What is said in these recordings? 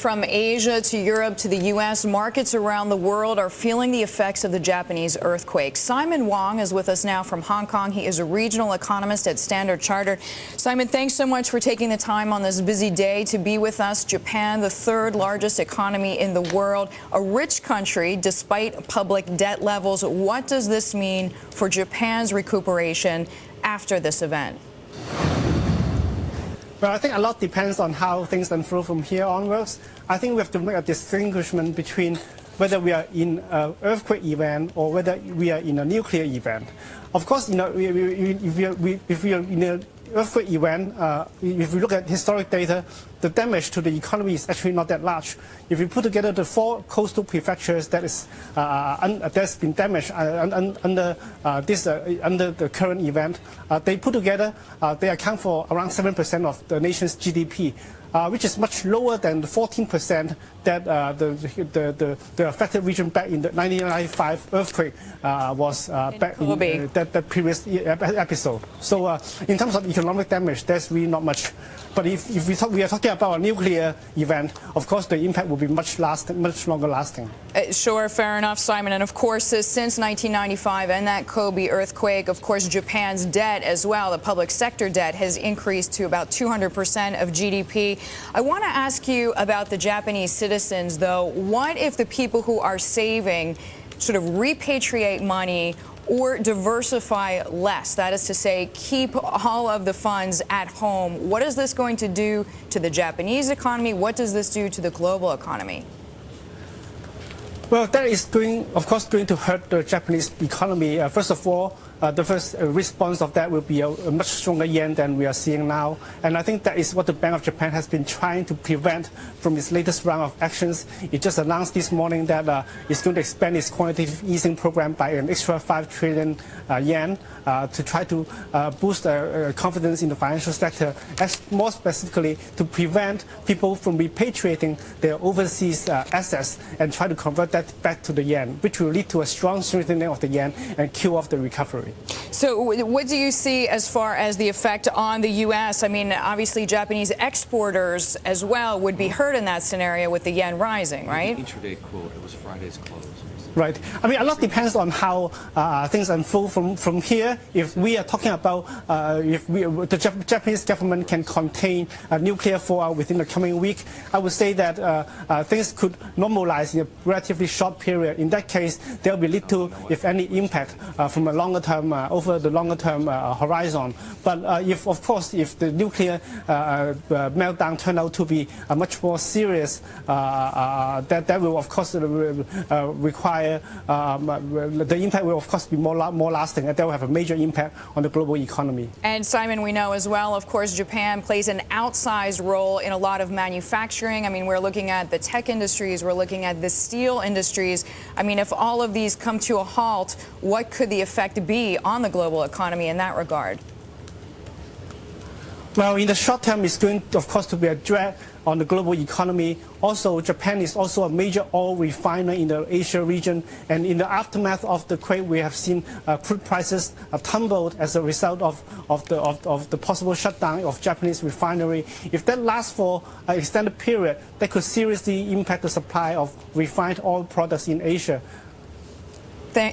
From Asia to Europe to the U.S., markets around the world are feeling the effects of the Japanese earthquake. Simon Wong is with us now from Hong Kong. He is a regional economist at Standard Chartered. Simon, thanks so much for taking the time on this busy day to be with us. Japan, the third largest economy in the world, a rich country despite public debt levels. What does this mean for Japan's recuperation after this event? Well, I think a lot depends on how things unfold from here onwards. I think we have to make a distinguishment between whether we are in an earthquake event or whether we are in a nuclear event. Of course, if we are in an earthquake event, if we look at historic data, the damage to the economy is actually not that large. If we put together the 4 coastal prefectures that's been damaged under the current event, they put together, they account for around 7% of the nation's GDP. Which is much lower than the 14% that the affected region back in the 1995 earthquake was back in that previous episode. So in terms of economic damage, there's really not much. But if we are talking about a nuclear event, of course the impact will be much longer lasting. Sure, fair enough, Simon. And of course, since 1995 and that Kobe earthquake, of course, Japan's debt as well, the public sector debt, has increased to about 200% of GDP. I want to ask you about the Japanese citizens, though. What if the people who are saving sort of repatriate money or diversify less? That is to say, keep all of the funds at home. What is this going to do to the Japanese economy? What does this do to the global economy? Well, that is of course, going to hurt the Japanese economy. First of all, the first response of that will be a much stronger yen than we are seeing now. And I think that is what the Bank of Japan has been trying to prevent from its latest round of actions. It just announced this morning that it's going to expand its quantitative easing program by an extra 5 trillion yen to try to boost confidence in the financial sector, as more specifically to prevent people from repatriating their overseas assets and try to convert that back to the yen, which will lead to a strong strengthening of the yen and kill off the recovery. So what do you see as far as the effect on the U.S.? I mean, obviously Japanese exporters as well would be hurt in that scenario with the yen rising, right? Intraday quote, it was Friday's close. Right. I mean, a lot depends on how things unfold from here. If we are talking about the Japanese government can contain a nuclear fallout within the coming week, I would say that things could normalize in a relatively short period. In that case, there will be little, if any, impact from a longer term over the longer term horizon. But if the nuclear meltdown turned out to be much more serious, that will of course require the impact will of course be more lasting, and that will have a major impact on the global economy. And Simon, we know as well, of course, Japan plays an outsized role in a lot of manufacturing. I mean, we're looking at the tech industries, we're looking at the steel industries. I mean, if all of these come to a halt, what could the effect be on the global economy in that regard? Well, in the short term, it's going, of course, to be a drag on the global economy. Also, Japan is also a major oil refiner in the Asia region, and in the aftermath of the quake, we have seen crude prices tumbled as a result of the possible shutdown of Japanese refinery. If that lasts for an extended period, that could seriously impact the supply of refined oil products in Asia.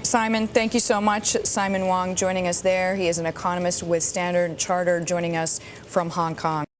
Simon, thank you so much. Simon Wong joining us there. He is an economist with Standard Chartered, joining us from Hong Kong.